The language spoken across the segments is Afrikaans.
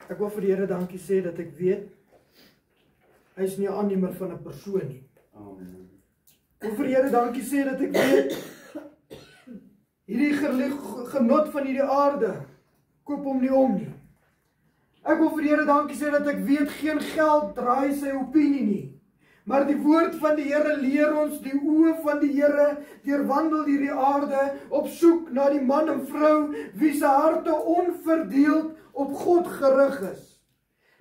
Ek wil vir die Here dankie sê dat ek weet, hy is nie 'n aannemer van 'n persoon nie. Amen. Ek wil vir die Here dankie sê dat ek weet, hierdie genot van hierdie aarde, koop hom nie om nie. Ek wil vir die Here dankie sê dat ek weet, geen geld draai sy opinie nie. Maar die woord van die Here leer ons, die oë van die Here deurwandel hierdie aarde op soek na die man en vrou wie se harte onverdeeld op God gerig is.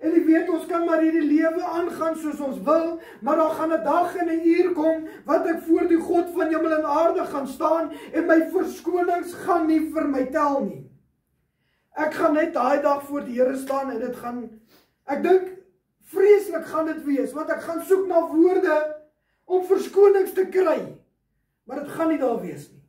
En jy weet, ons kan maar hierdie lewe aangaan soos ons wil, maar daar gaan 'n dag en 'n uur kom wat ek voor die God van hemel en aarde gaan staan en my verskonings gaan nie vir my tel nie. Ek gaan net daai dag voor die Here staan en dit gaan, ek dink, vreeslik gaan dit wees, want ek gaan soek na woorde om verskonings te kry. Maar dit gaan nie daar wees nie.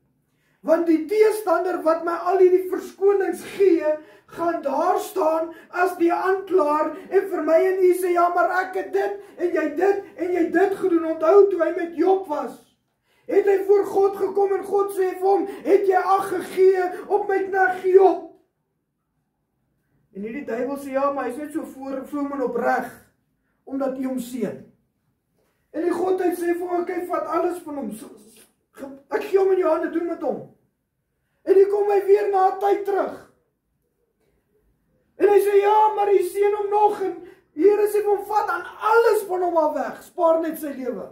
Want die teestander wat my al hierdie verskonings gee, gaan daar staan as die aanklaer en vir my en u sê, ja, maar ek het dit en jy dit gedoen. Onthou toe hy met Job was, het hy voor God gekom en God sê vir hom, het jy ag gegee op my knegt Job? En hierdie duiwel sê, ja, maar hy is net so vroom en opreg, omdat hy hom seën. En die Godheid sê vir hom, okay, vat alles van hom, ek gee hom in jou hande, doen met hom. En die kom hy weer na 'n tyd terug. En hy sê, ja, maar hy seën hom nog, en die Here sê vir hom, vat aan alles van hom al weg, spaar net sy lewe.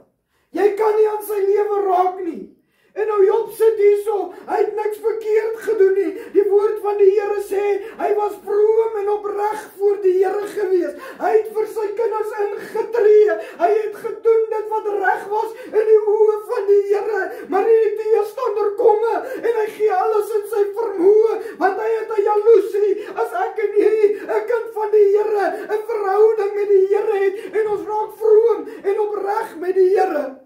Jy kan nie aan sy lewe raak nie. En nou Job sit hierso, hy het niks verkeerd gedoen nie. Die woord van die Here sê, hy was vroom en opreg voor die Here gewees. Hy het vir sy kinders ingetree. Hy het gedoen dit wat reg was in die oë van die Here. Maar hierdie teestander komme en hy gee alles in sy vermoë, want hy het 'n jaloesie. As ek en jy 'n kind van die Here, 'n verhouding met die Here het en ons raak vroom en opreg met die Here.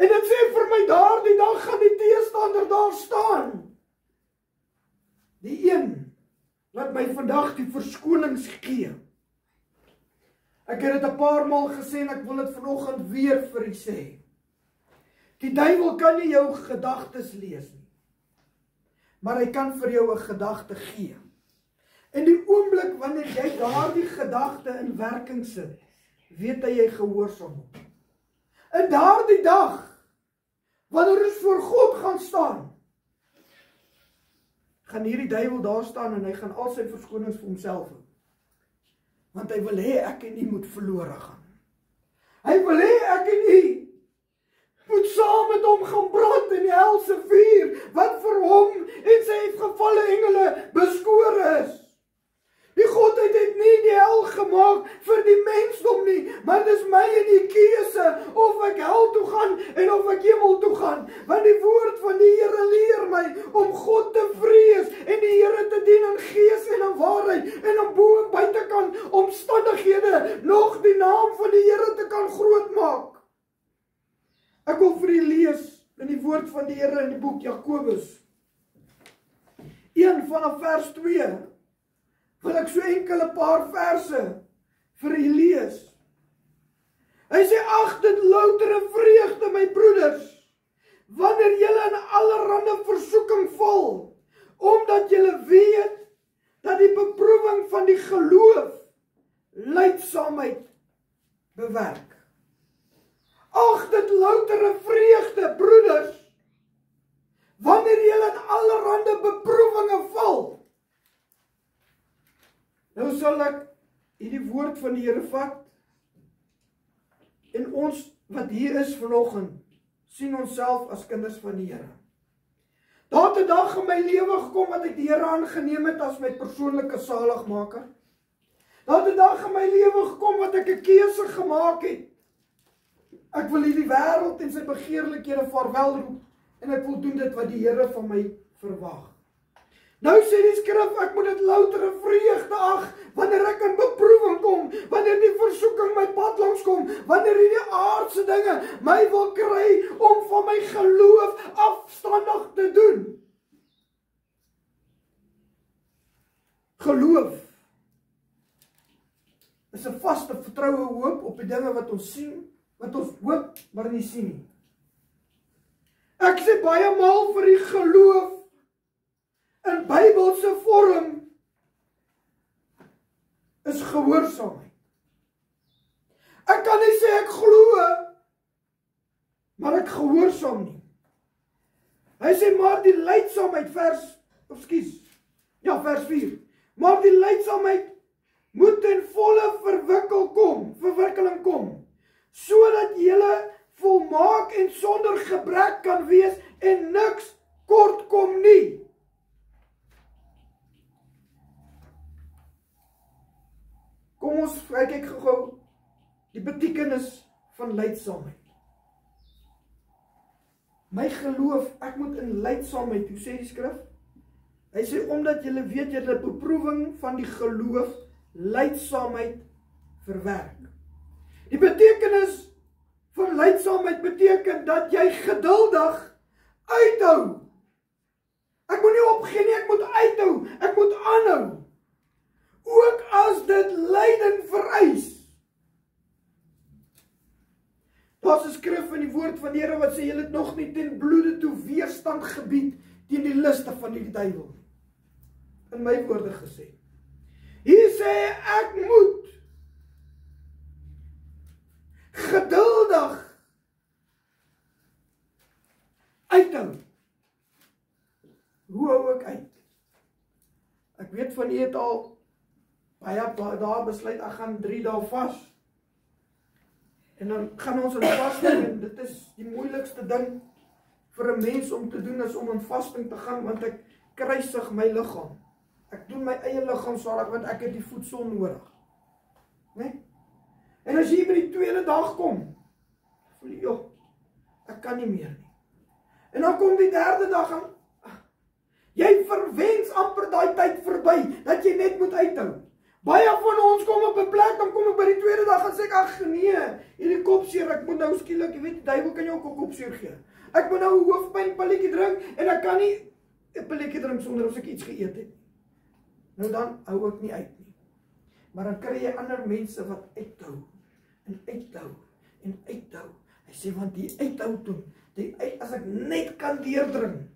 En dit sê vir my, daardie dag gaan die teestander daar staan. Die een wat my vandag die verskonings gee. Ek het dit 'n paar maal gesê en ek wil dit vanoggend weer vir u sê. Die duiwel kan nie jou gedagtes lees nie. Maar hy kan vir jou 'n gedagte gee. En die oomblik wanneer jy daardie gedagte in werking sit, weet jy gehoorsaam hom. En daardie dag, wanneer ons voor God gaan staan, gaan hierdie duiwel daar staan en hy gaan al sy verskonings vir homself hê. Want hy wil hê ek en u moet verlore gaan. Hy wil hê ek en u moet saam met hom gaan brand in die helse vuur, wat vir hom en sy gevalle engele beskore is. Die Godheid het nie die hel gemaak vir die mensdom nie, maar dis my en die keuse of ek hel toe gaan en of ek hemel toe gaan. Want die woord van die Here leer my om God te vrees en die Here te dien in gees en in waarheid en om bo en buitekant omstandighede nog die naam van die Here te kan groot maak. Ek wil vir u lees in die woord van die Here in die boek Jakobus 1 vanaf vers 2. Wil ek so enkele paar verse vir u lees. Hy sê, ag dit loutere vreugde my broeders, wanneer julle in allerhande versoeking val, omdat julle weet dat die beproewing van die geloof lydsaamheid bewerk. Ag dit loutere vreugde broeders, wanneer julle in allerhande beproewinge val. Nou sal ek hierdie woord van die Here vat, en ons wat hier is vanoggend, sien ons self as kinders van die Here. Daar het 'n dag in my lewe gekom wat ek die Here aangeneem het as my persoonlike saligmaker. Daar het 'n dag in my lewe gekom wat ek 'n keuse gemaak het. Ek wil hierdie wêreld en sy begeerlikhede vaarwelroep, en ek wil doen dit wat die Here van my verwag. Nou sê die skrif, ek moet dit loutere vreugde ag, wanneer ek in beproewing kom, wanneer die versoeking my pad langs kom, wanneer die aardse dinge my wil kry, om van my geloof afstandig te doen. Geloof is 'n vaste vertroue hoop op die dinge wat ons sien, wat ons hoop, maar nie sien nie. Ek sê baie maal vir die geloof in Bybelse vorm is gehoorsaamheid. Ek kan nie sê ek glo, maar ek gehoorsaam nie. Hy sê, maar die lydsaamheid, vers 4, maar die lydsaamheid moet ten volle verwikkeling kom, sodat julle volmaak en sonder gebrek kan wees en niks kort kom nie. Kom ons kyk gou die betekenis van lydsaamheid. My geloof, ek moet in lydsaamheid, hoe sê die skrif? Hy sê, omdat julle weet, julle beproewing van die geloof, lydsaamheid verwerk. Die betekenis van lydsaamheid beteken dat jy geduldig uithou. Ek moet nie opgee nie, ek moet uithou, ek moet aanhou. Ook as dit lyding vereis. Daar's 'n skrif in die woord van die Here wat sê, julle het nog nie ten bloede toe weerstand gebied teen die liste van die duiwel. In my woorde gesê. Hier sê ek moet geduldig uithou. Hoe hou ek uit? Ek weet van u het al baie dae besluit, ek gaan 3 dae vas. En dan gaan ons in vasting, en dit is die moeilikste ding vir 'n mens om te doen, is om in vasting te gaan, want ek kruisig my liggaam. Ek doen my eie liggaam salig, want ek het die voedsel nodig. Nee? En as jy by die 2de dag kom, voel jy, joh, ek kan nie meer nie. En dan kom die 3de dag aan, jy verwens amper daai tyd verby, dat jy net moet uithou. Baie van ons kom op 'n plek, dan kom ek by die 2de dag en sê ek, ag nee, hierdie kopseer, ek moet nou skielik, jy weet, die duiwel kan jou ook 'n kopseer gee. Ek moet nou 'n hoofpynpilletjie drink, en ek kan nie 'n pilletjie drink sonder as ek iets geëet het. Nou dan hou ek nie uit nie. Maar dan kry jy ander mense wat uithou, en uithou, en uithou. Hy sê, want die uithou toe, as ek net kan deurdring,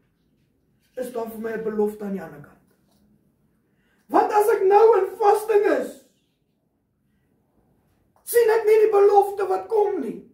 is daar vir my 'n belofte aan die ander kant. Want as ek nou in vasting is, sien ek nie die belofte wat kom nie.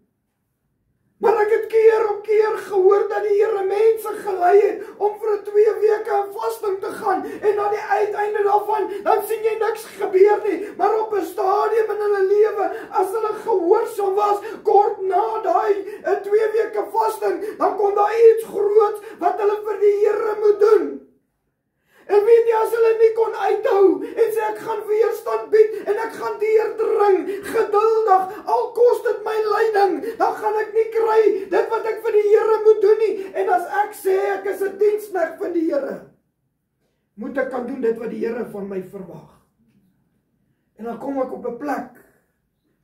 Maar ek het keer op keer gehoor dat die Here mense gelei het om vir 2 weke in vasting te gaan, en aan die uiteinde daarvan, dan sien jy niks gebeur nie, maar op 'n stadium in hulle lewe, as hulle gehoorsaam was, kort na daai 2 weke vasting, dan kom daar iets groots wat hulle vir die Here moet doen. En weet jy, as hulle nie kon uithou, en sê ek gaan weerstand bied, en ek gaan deurdring, geduldig, al kos dit my lyding, dan gaan ek nie kry dit wat ek vir die Here moet doen nie. En as ek sê ek is 'n diensknegt van die Here, moet ek kan doen dit wat die Here van my verwag. En dan kom ek op 'n plek,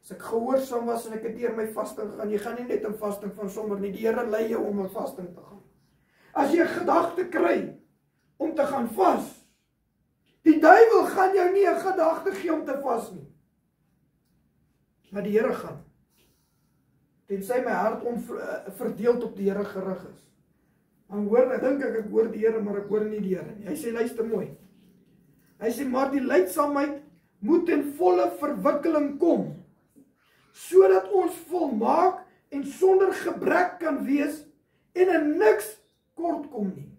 as ek gehoorsaam was en ek het deur my vasting gegaan, jy gaan nie net in vasting van sommer nie, die Here lei jou om in vasting te gaan. As jy 'n gedagte kry om te gaan vas, die duiwel gaan jou nie 'n gedagte gee om te vas nie. Maar die Here gaan. Tensy my hart onverdeeld op die Here gerig is. Dan dink ek hoor die Here, maar ek hoor nie die Here nie. Hy sê, luister mooi. Hy sê, maar die lydsaamheid moet ten volle verwikkeling kom, sodat ons volmaak en sonder gebrek kan wees, en in niks kort kom nie.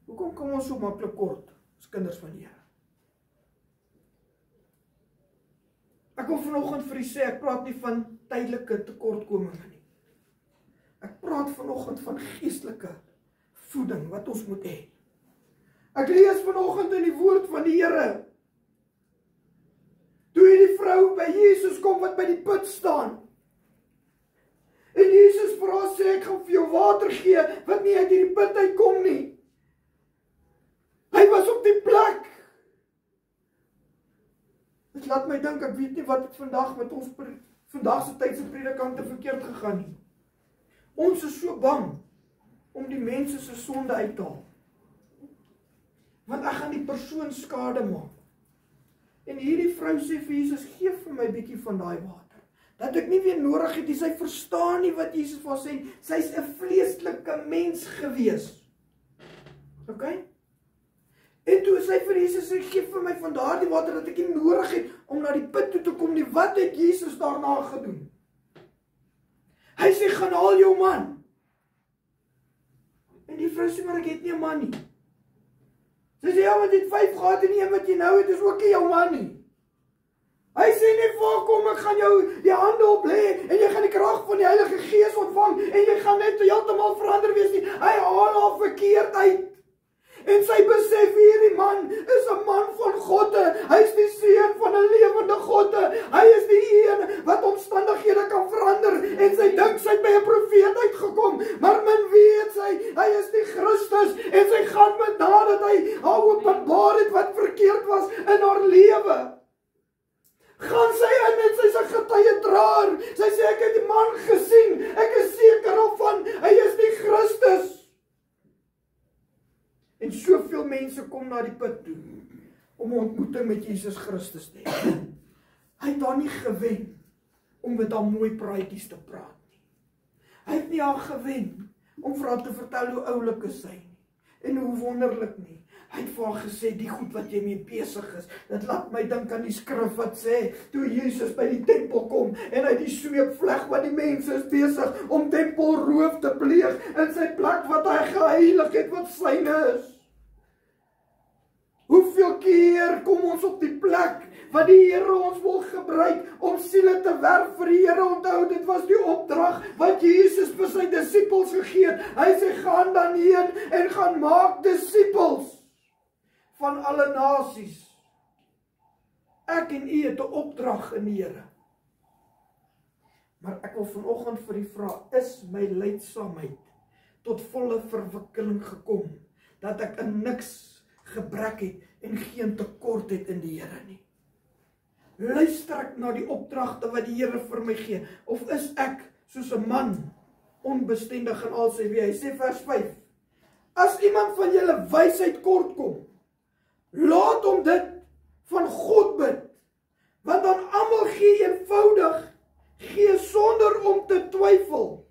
Hoekom kom ons so maklik kort as kinders van die Here? Ek wil vanoggend vir u sê, ek praat nie van tydelike tekortkominge nie. Ek praat vanoggend van geestelike voeding wat ons moet hê. Ek lees vanoggend in die woord van die Here, toe hierdie vrou by Jesus kom wat by die put staan, en Jesus vir haar sê, ek gaan vir jou water gee, wat nie uit hierdie put uitkom nie. Hy was op die plek. Dit laat my dink, ek weet nie wat het vandag met ons vandagse tydse predikante verkeerd gegaan nie. Ons is so bang om die mense se sonde uit te haal. Want ek gaan die persoon skade maak. En hierdie vrou sê vir Jesus, gee vir my bietjie van daai water. Dat ek nie weer nodig het, sy verstaan nie wat Jesus vir haar sê. Sy's 'n vleeslike mens gewees. OK? En toe toe sê vir Jesus, hy gee vir my van daardie water dat ek nie nodig het om na die put toe te kom nie. Wat het Jesus daarna gedoen? Hy sê, gaan haal jou man. En die vrou sê, maar ek het nie 'n man nie. Sy sê, ja, want jy het 5 gehad en die een wat jy nou het is ook nie jou man nie. Hy sê nie, kom, ek gaan jou die hande op lê en jy gaan die krag van die Heilige Gees ontvang en jy gaan net heeltemal verander wees nie. Hy haal haar verkeerd uit. En sy besef hierdie man is 'n man van God. Hy is die seun van 'n lewende God. Hy is die een wat omstandighede kan verander. En sy dink sy het by 'n profeet uitgekom. Maar min weet sy, hy is die Christus. En sy gaan met nadat hy haar openbaar het wat verkeerd was in haar lewe. Gaan sy in en sy's 'n getuiedraer. Sy sê, ek het die man gesien. Ek is seker daarvan, hy is die Christus. En soveel mense kom na die put toe om 'n ontmoeting met Jesus Christus te hê. Hy het haar nie gewen om met haar mooi praatjies te praat nie. Hy het nie haar gewen om vir haar te vertel hoe oulik is sy nie en hoe wonderlik nie. Hy het vir haar gesê, die goed wat jy mee besig is, dit laat my dink aan die skrif wat sê, toe Jesus by die tempel kom, en hy die sweep vleg, want die mense is besig om tempelroof te pleeg, in sy plek wat hy geheilig het, wat syne is. Hoeveel keer kom ons op die plek, wat die Here ons wil gebruik, om siele te werf vir die Here. Onthou, dit was die opdrag, wat Jesus vir sy disippels gegee het. Hy sê, gaan dan heen, en gaan maak disippels, van alle nasies. Ek en u het 'n opdrag in die Here. Maar ek wil vanoggend vir u vra, is my lydsaamheid tot volle verwikkeling gekom, dat ek in niks gebrek het en geen tekort het in die Here nie? Luister ek na die opdragte wat die Here vir my gee, of is ek soos 'n man, onbestendig in al sy weë? Hy sê vers 5, as iemand van julle wysheid kort kom, laat hom dit van God bid, want aan almal gee eenvoudig, gee sonder om te twyfel,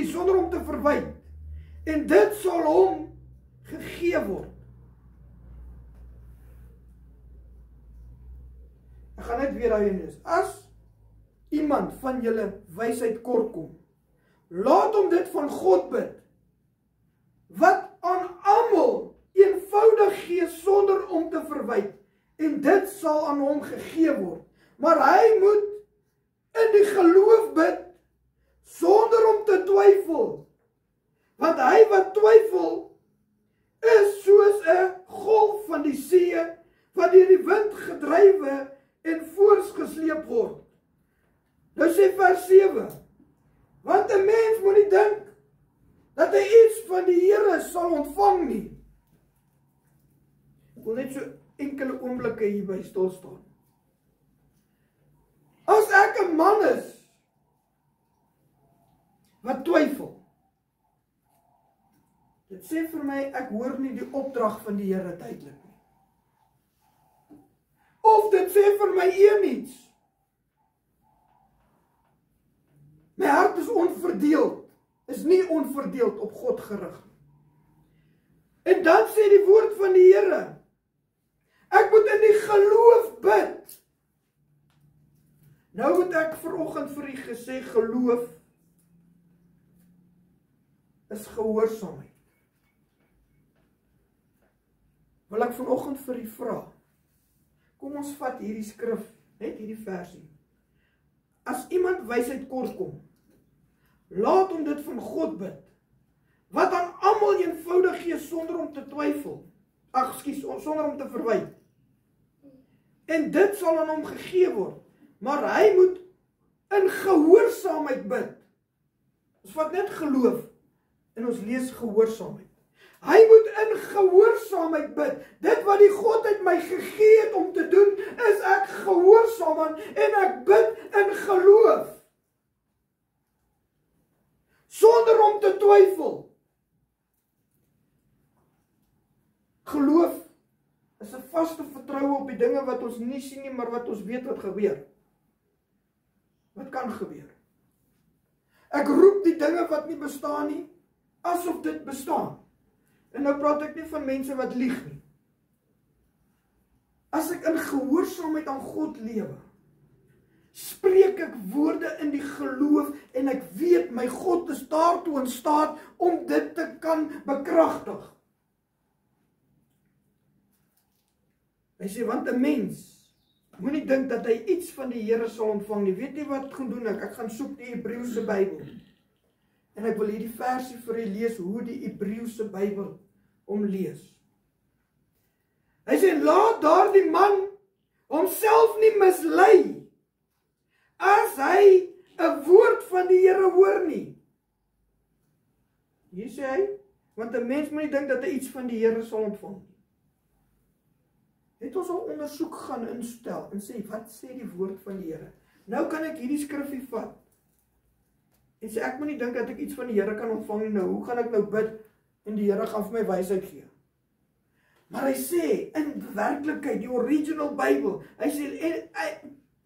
sonder om te verwyd, en dit sal hom gegee word. Ek gaan net weer daarin lees. As iemand van julle wysheid kort kom, laat hom dit van God bid, wat aan almal eenvoudig gee sonder om te verwyd, en dit sal aan hom gegee word. Maar hy moet in die geloof bid, sonder om te twyfel, want hy wat twyfel, is soos 'n golf van die see, wat deur die wind gedrywe en voortgesleep word. Nou sê vers 7, want 'n mens moet nie dink, dat hy iets van die Here sal ontvang nie. Ek wil net so enkele oomblikke hierby stil staan. As ek 'n man is, wat twyfel, dit sê vir my, ek hoor nie die opdrag van die Here duidelik nie. Of dit sê vir my iets. My hart is onverdeeld, is nie onverdeeld op God gerig. En dan sê die woord van die Here, ek moet in die geloof bid. Nou het ek vanoggend vir u gesê, geloof is gehoorsaamheid. Wil ek vanoggend vir u vra, kom ons vat hierdie skrif, net hierdie versie. As iemand wysheid kort kom, laat hom dit van God bid, wat aan almal eenvoudig gee sonder om te twyfel, sonder om te verwyd. En dit sal aan hom gegee word, maar hy moet in gehoorsaamheid bid. Ons vat net geloof, en ons lees gehoorsaamheid. Hy moet in gehoorsaamheid bid. Dit wat die God uit my gegee het om te doen, is ek gehoorsaam aan, en ek bid in geloof. Sonder om te twyfel. Geloof is 'n vaste vertroue op die dinge wat ons nie sien nie, maar wat ons weet wat gebeur. Wat kan gebeur? Ek roep die dinge wat nie bestaan nie, asof dit bestaan. En nou praat ek nie van mense wat lieg nie. as ek in gehoorsaamheid aan God lewe, spreek ek woorde in die geloof en ek weet my God is daartoe in staat om dit te kan bekragtig. Hy sê, want 'n mens moenie dink dat hy iets van die Here sal ontvang nie. Weet nie wat gaan doen ek? Ek gaan soek die Hebreëse Bybel. En ek wil hierdie versie vir u lees hoe die Hebreëse Bybel lees. Hy sê, laat daardie man homself nie mislei as hy 'n woord van die Here hoor nie. Hier sê hy, want 'n mens moet nie dink dat hy iets van die Here sal ontvang nie. Het ons al ondersoek gaan instel en sê, wat sê die woord van die Here? Nou kan ek hierdie skrifgie vat en sê, ek moet nie dink dat ek iets van die Here kan ontvang nie. Nou, hoe gaan ek nou bid en die Here gaan vir my wysheid gee? Maar hy sê, in werklikheid, die original Bybel, hy sê,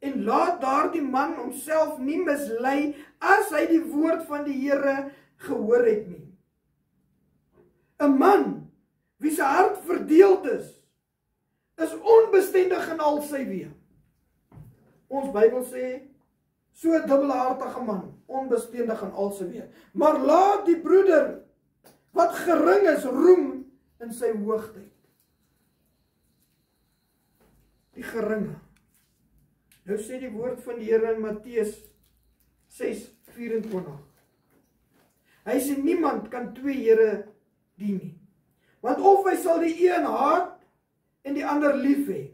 en laat daardie man homself nie mislei as hy die woord van die Here gehoor het nie. 'n man wie sy hart verdeeld is onbestendig in al sy weë. Ons Bybel sê, so 'n dubbelhartige man, onbestendig in al sy weë. Maar laat die broeder wat gering is roem in sy hoogheid. Die geringe. Nou sê die woord van die Here in Matteus 6:24. Hy sê, niemand kan twee Here dien nie. Want of hy sal die een haat en die ander lief hê,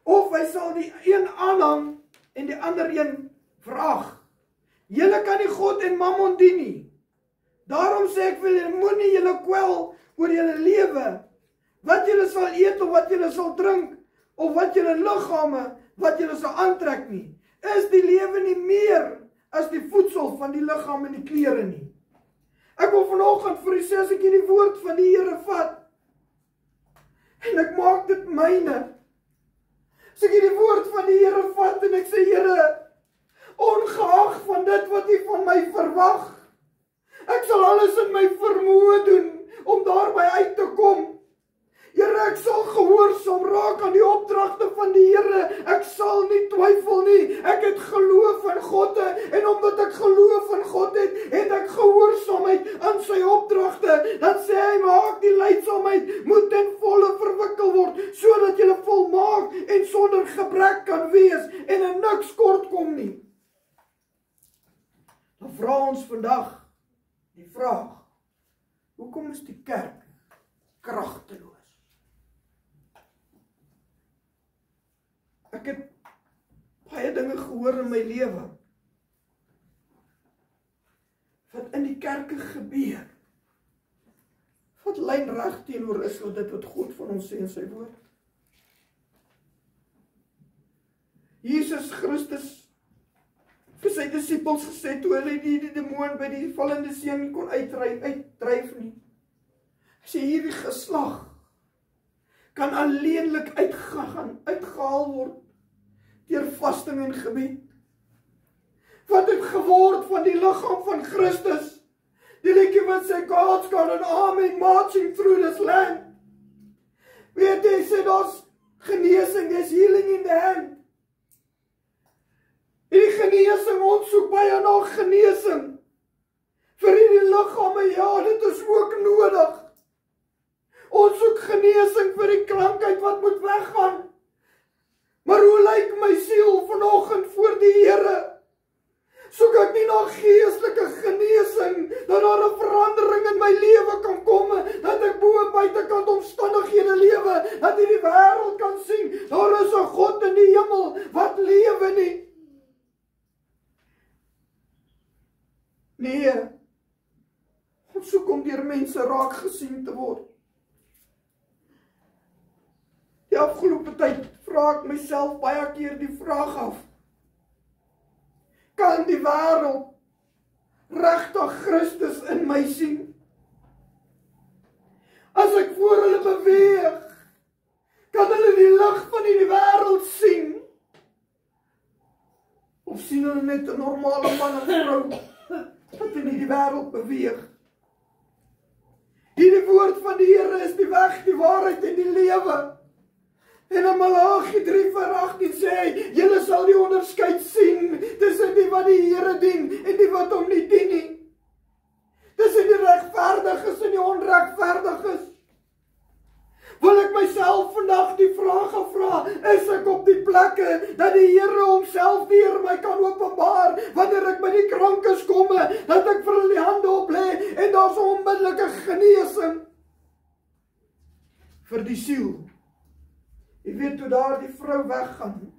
of hy sal die een aanhang en die ander een verag. Julle kan nie God en Mammon dien nie. Daarom sê ek vir julle, moenie julle kwel oor julle lewe, wat julle sal eet of wat julle sal drink, of wat julle liggame, wat julle sal aantrek nie. Is die lewe nie meer as die voedsel van die liggaam en die klere nie? Ek wil vanoggend vir u sê, as ek hierdie woord van die Here vat, en ek maak dit myne, as ek hierdie woord van die Here vat, en ek sê, Here, ongeag van dit wat u van my verwag, ek sal alles in my vermoë doen, om daarby uit te kom. Here, ek sal gehoorsaam raak aan die opdragte van die Here. Ek sal nie twyfel nie. Ek het geloof in God en omdat ek geloof in God het, het ek gehoorsaamheid aan sy opdragte. Dan sê hy, maak die leidsaamheid moet ten volle verwikkel word, sodat jy volmaak en sonder gebrek kan wees en in niks kort kom nie. Dan vra ons vandag die vraag, hoekom is die kerk kragteloos? Ek het baie dinge gehoor in my lewe wat in die kerke gebeur, wat lynreg teenoor is wat dit wat God van ons sê in sy woord. Jesus Christus vir sy disippels gesê, toe hulle die demoon by die vallende seun kon uitdryf nie. Hy sê, hierdie geslag kan alleenlik uitgehaal word deur vasting en gebed. Wat het geword van die liggaam van Christus? Die liedjie wat sê, God's got an army marching through this land. Weet jy, sê, daar's genesing, there's healing in the hand. Die genesing, ons soek baie na genesing. Vir hierdie liggame, ja, dit is ook nodig. Ons soek genesing vir die krankheid wat moet weggaan. Maar hoe lyk my siel vanoggend voor die Here? Soek ek nie na geestelike genesing, dat daar 'n verandering in my lewe kan kom, dat ek bo en buitekant omstandighede lewe, dat hierdie wêreld kan sien, daar is 'n God in die hemel wat lewe nie. Nee, ons soek om deur mense raak gesien te word. Die afgelope tyd vra ek myself baie keer die vraag af, kan die wêreld regtig Christus in my sien? As ek voor hulle beweeg, kan hulle die lig van die wêreld sien? Of sien hulle net 'n normale man en vrou wat in die wêreld beweeg? Hierdie woord van die Here is die weg, die waarheid en die lewe. En in Malagi 3:18 sê, julle sal die onderskeid sien tussen die wat die Here dien en die wat hom nie dien nie. Tussen die regverdiges en die onregverdiges. Wil ek myself vandag die vraag vra, is ek op die plekke dat die Here homself deur my kan openbaar, wanneer ek by die krankes kom, dat ek vir hulle die hande oplê en daar's 'n onmiddellike genesing vir die siel. Jy weet toe daar die vrou weggaan.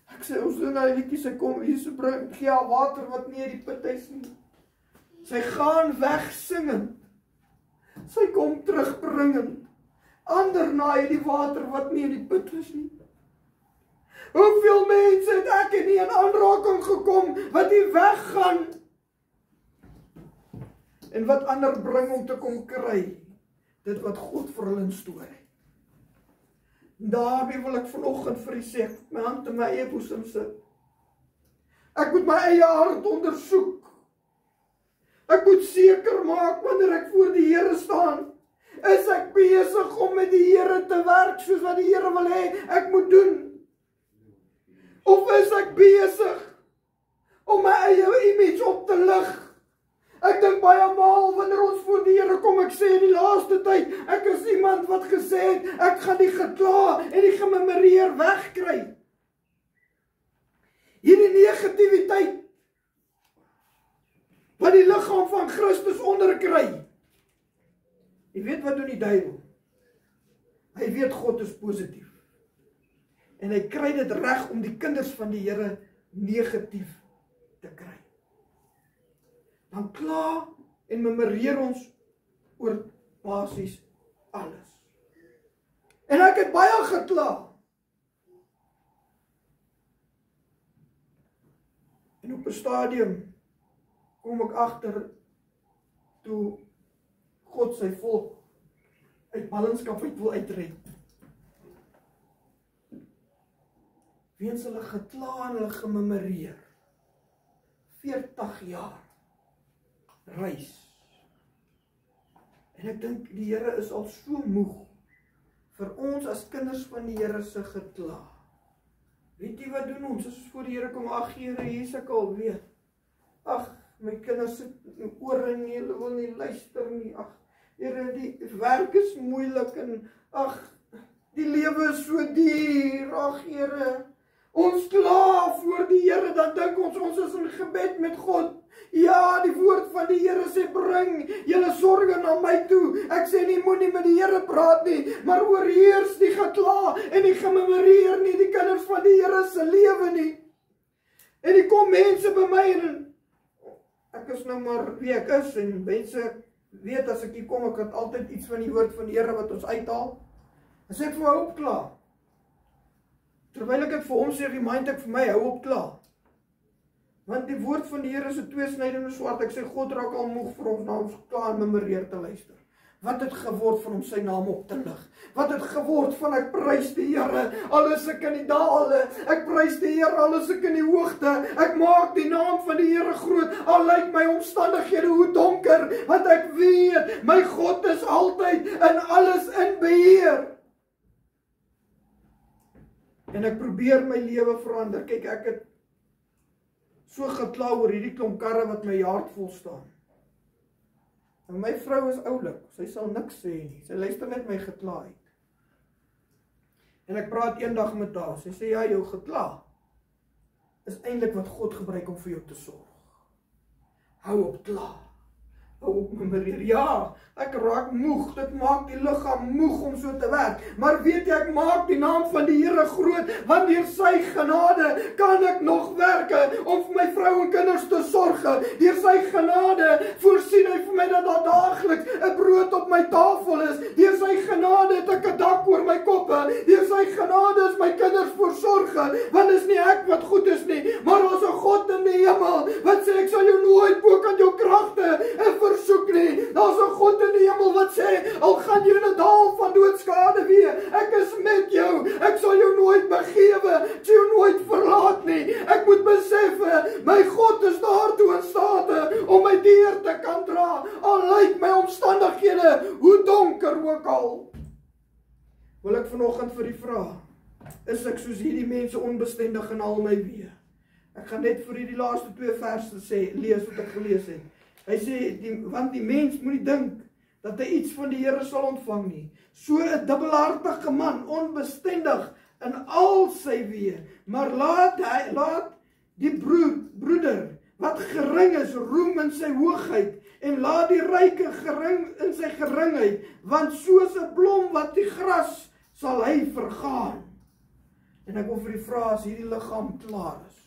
Ek sê, ons doen nou liedjie, sy kom hier so bring, gee haar water wat nie uit die put is nie. Sy gaan weg singend. Sy kom terug bringend. Ander naai die water wat nie in die put is nie. Hoeveel mense het ek nie in aanraking gekom wat hier weggaan en wat ander bring om te kom kry dit wat God vir hulle instoor het. Daarmee wil ek vanoggend vir u sê, ek moet my hand in my eie boesem sit. Ek moet my eie hart ondersoek. Ek moet seker maak wanneer ek voor die Here staan, is ek besig om met die Here te werk soos wat die Here wil hê ek moet doen? Of is ek besig om my eie image op te lig? Ek dink baie maal wanneer ons voor die Here kom, ek sê in die laaste tyd, ek is iemand wat gesê het, ek gaan die gekla en die gememoreer wegkry. Hierdie negativiteit wat die liggaam van Christus onderkry. Jy weet wat doen die duiwel? Hy weet God is positief. En hy kry dit reg om die kinders van die Here negatief te kry. Dan kla en memoreer ons oor basies alles. En ek het baie gekla. En op 'n stadium kom ek agter toe God sy volk uit ballingskap uit wil uitred. Weens hulle gekla en hulle gememoreer. 40 jaar reis. En ek dink die Here is al so moeg vir ons as kinders van die Here se gekla. Weet jy wat doen ons as ons voor die Here kom? Ag Here, hier's ek al weer. Ag, my kinders sit in ore nie, hulle wil nie luister nie. Ag, Here, die werk is moeilik en ag, die lewe is so duur. Ag Here, ons kla voor die Here, dan dink ons is in gebed met God. Ja, die woord van die Here sê, bring julle sorge na my toe. Ek sê nie, moenie met die Here praat nie, maar oorheers die gekla en die gememoreer nie die kinders van die Here se lewe nie. En die kom mense by my en ek is nou maar wie ek is en mense weet as ek hier kom, ek het altyd iets van die woord van die Here wat ons uithaal. As ek vir my opkla, terwyl ek het vir hom sê, remind ek vir my, hou op kla. Want die woord van die Here is 'n tweesnydende swaard. Ek sê, God raak al moeg vir ons na ons kla en memoreer te luister. Wat het geword van om sy naam op te lig? Wat het geword van ek prys die Here, al is ek in die dale, ek prys die Here, al is ek in die hoogte, ek maak die naam van die Here groot, al lyk my omstandighede hoe donker, want ek weet, my God is altyd in alles in beheer. En ek probeer my lewe verander. Kyk, ek het so gekla oor hierdie klomp karre wat my yard vol staan. En my vrou is oulik, sy sal niks sê nie, sy luister net my gekla uit. En ek praat eendag met haar, sy sê, ja, jou gekla is eintlik wat God gebruik om vir jou te sorg. Hou op kla, hou op memoreer. Ja, ek raak moeg, dit maak die liggaam moeg om so te werk, maar weet jy, ek maak die naam van die Here groot, want deur sy genade kan ek nog werke om vir my vrou en kinders te sorg. Deur sy genade voorsien hy vir my dat daar daagliks 'n brood op my tafel is. Deur sy genade het ek 'n dak oor my kop. Deur sy genade is my kinders voorsorg, want is nie ek wat goed is nie, maar ons 'n God in die hemel wat sê ek sal jou nooit bo kan jou kragte versoek nie. Daar's 'n God in die hemel wat sê, al gaan jy in 'n dal van doodskade weer, ek is met jou, ek sal jou nooit begewe, ek sal jou nooit verlaat nie. Ek moet besef, my God is daartoe in staat om my deur te kan dra, al lyk my omstandighede hoe donker ook al. wil ek vanoggend vir u vra, is ek soos hierdie mense onbestendig in al my weë? Ek gaan net vir u die laaste 2 verse lees wat ek gelees het. Hy sê, want die mens moet nie dink dat hy iets van die Here sal ontvang nie. So 'n dubbelhartige man, onbestendig in al sy weë, maar laat die broeder wat gering is, roem in sy hoogheid, en laat die ryke gering in sy geringheid, want soos 'n blom wat die gras sal hy vergaan. En ek wil vir u vra, as hierdie liggaam klaar is,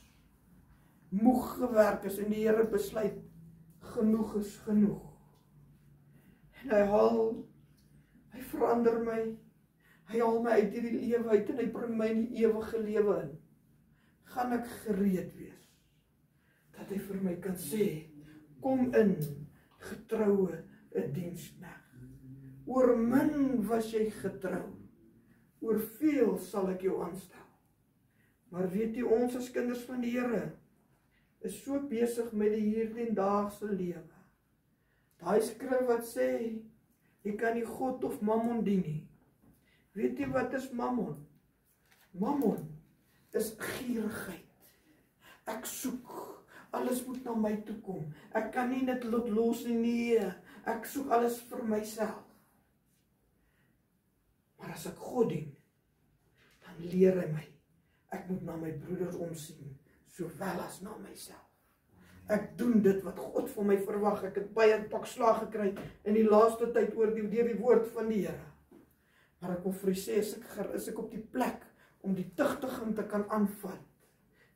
moeg gewerk is, en die Here besluit, genoeg is genoeg. En hy verander my, hy haal my uit hierdie lewe uit, en hy bring my in die ewige lewe in. Gaan ek gereed wees, dat hy vir my kan sê, kom in, getroue diensknegt. Oor min was jy getrou, oor veel sal ek jou aanstel. Maar weet jy, ons as kinders van die Here, is so besig met die hierdendaagse lewe. Daai skrif wat sê, jy kan nie God of mammon dien nie. Weet jy wat is mammon? Mammon is gierigheid. Ek soek, alles moet na my toe kom. Ek kan nie net los nie, ek soek alles vir myself. Maar as ek God dien, dan leer hy my, ek moet na my broeders omsien, sowel as na myself. Ek doen dit wat God van my verwag. Ek het baie pak slag gekry in die laaste tyd deur die woord van die Here. Maar ek wil vir u sê, is ek op die plek om die tugtiging te kan aanvat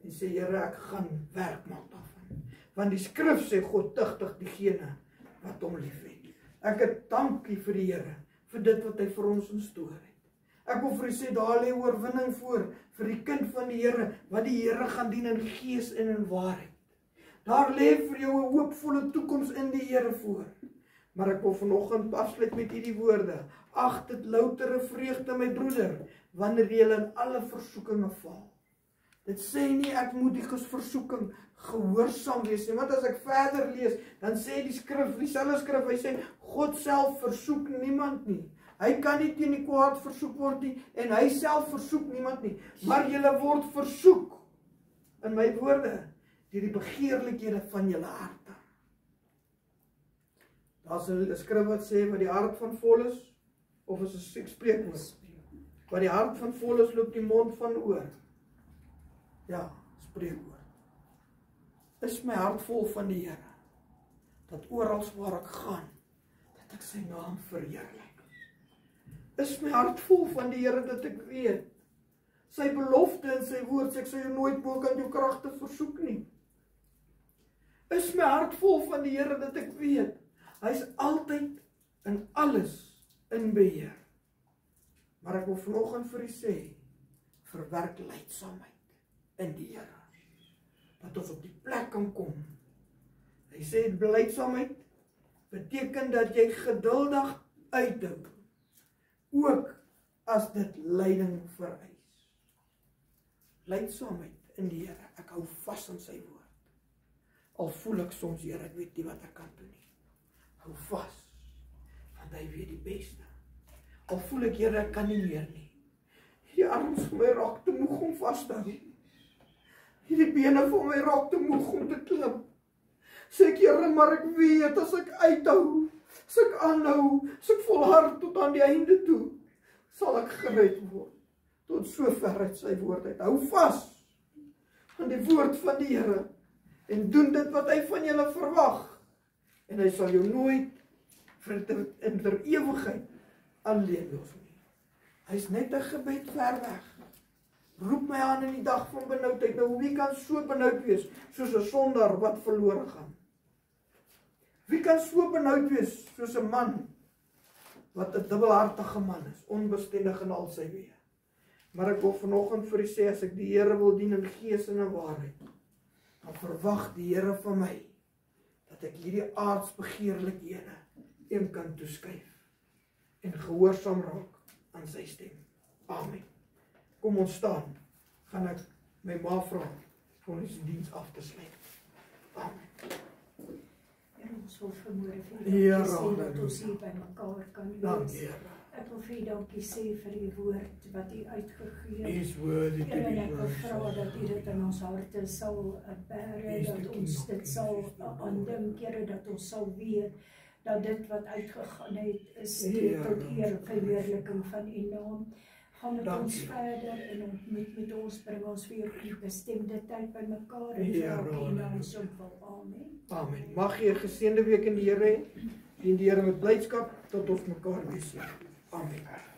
en sê, Here, ek gaan werk maak daarvan. Want die skrif sê, God tugtig diegene wat hom liefhet. Ek het dankie vir die Here, vir dit wat hy vir ons instoor het. Ek wil vir u sê, daar lê oorwinning voor, vir die kind van die Here, wat die Here gaan dien in gees en in waarheid. Daar lê vir jou 'n hoopvolle toekoms in die Here voor. Maar ek wil vanoggend afsluit met hierdie woorde. Ag dit loutere vreugde, my broeder, wanneer jy in alle versoekinge val. Dit sê nie ek moet die versoeking gehoorsaam wees nie, want as ek verder lees, dan sê die skrif, dieselfde skrif, hy sê, God self versoek niemand nie. Hy kan nie teen die kwaad versoek word nie, en hy self versoek niemand nie. Maar julle word versoek, in my woorde, deur die begeerlikhede van julle harte. Daar's 'n skrif wat sê, wat die hart van vol is, of is 'n spreekwoord, wat die hart van vol is, loop die mond van oor. Ja, spreekwoord. Is my hart vol van die Here, dat oral waar ek gaan, dat ek sy naam verheerlik. Is my hart vol van die Here, dat ek weet, sy belofte en sy woord, sê ek sal jou nooit bokant jou kragte versoek nie. Is my hart vol van die Here, dat ek weet, hy is altyd in alles in beheer. Maar ek wil vanoggend vir u sê, verwerk lydsaamheid in die Here, dat ons op die plek kan kom. Hy sê, lydsaamheid beteken dat jy geduldig uithou, ook as dit lyding vereis. Lydsaamheid in die Here, ek hou vas aan sy woord. Al voel ek soms, Here, ek weet nie wat ek kan doen nie. Hou vas, want hy weet die beste. Al voel ek, Here, ek kan nie meer nie. Hierdie arms van my raak te moeg om vas te hou. Hierdie bene van my raak te moeg om te klim. Sê ek, Here, maar ek weet, as ek uithou, as ek aanhou, as ek volhard tot aan die einde toe, sal ek gered word. Tot sover uit sy woord uit. Hou vas aan die woord van die Here, en doen dit wat hy van julle verwag. En hy sal jou nooit in ter ewigheid alleen los nie. Hy is net 'n gebed ver weg. Roep my aan in die dag van benoudheid. Nou, wie kan so benoud wees, soos 'n sondaar wat verlore gaan? Wie kan so benoud wees, soos 'n man, wat 'n dubbelhartige man is, onbestendig in al sy weë? Maar ek wil vanoggend vir u sê, as ek die Here wil dien in gees en in waarheid, dan verwag die Here van my, dat ek hierdie aardsbegeerlikhede een kan toeskuif, en gehoorsaam raak aan sy stem. Amen. Kom ons staan, gaan ek my ma vra, om ons diens af te sluit. Amen. En ons wil vermoed vir die sê dat ons hier by mekaar kan wees. Dankie, Here. Ek wil vir U dankie sê vir die woord wat U uitgegee het. His word it Here, en ek wil vra dat U dit in ons harte sal bære, dat ons dit sal aandink, Here, dat ons sal weet dat dit wat uitgegaan het is tot eer en verheerliking van U naam. Gaan met ons verder en ontmoet met ons, bring ons weer op die bestemde tyd by mekaar en vra in naam se wil. Amen. Amen. Mag jy 'n geseënde week in die Here hê. Dien die Here met blydskap tot ons mekaar weer sien. Amen.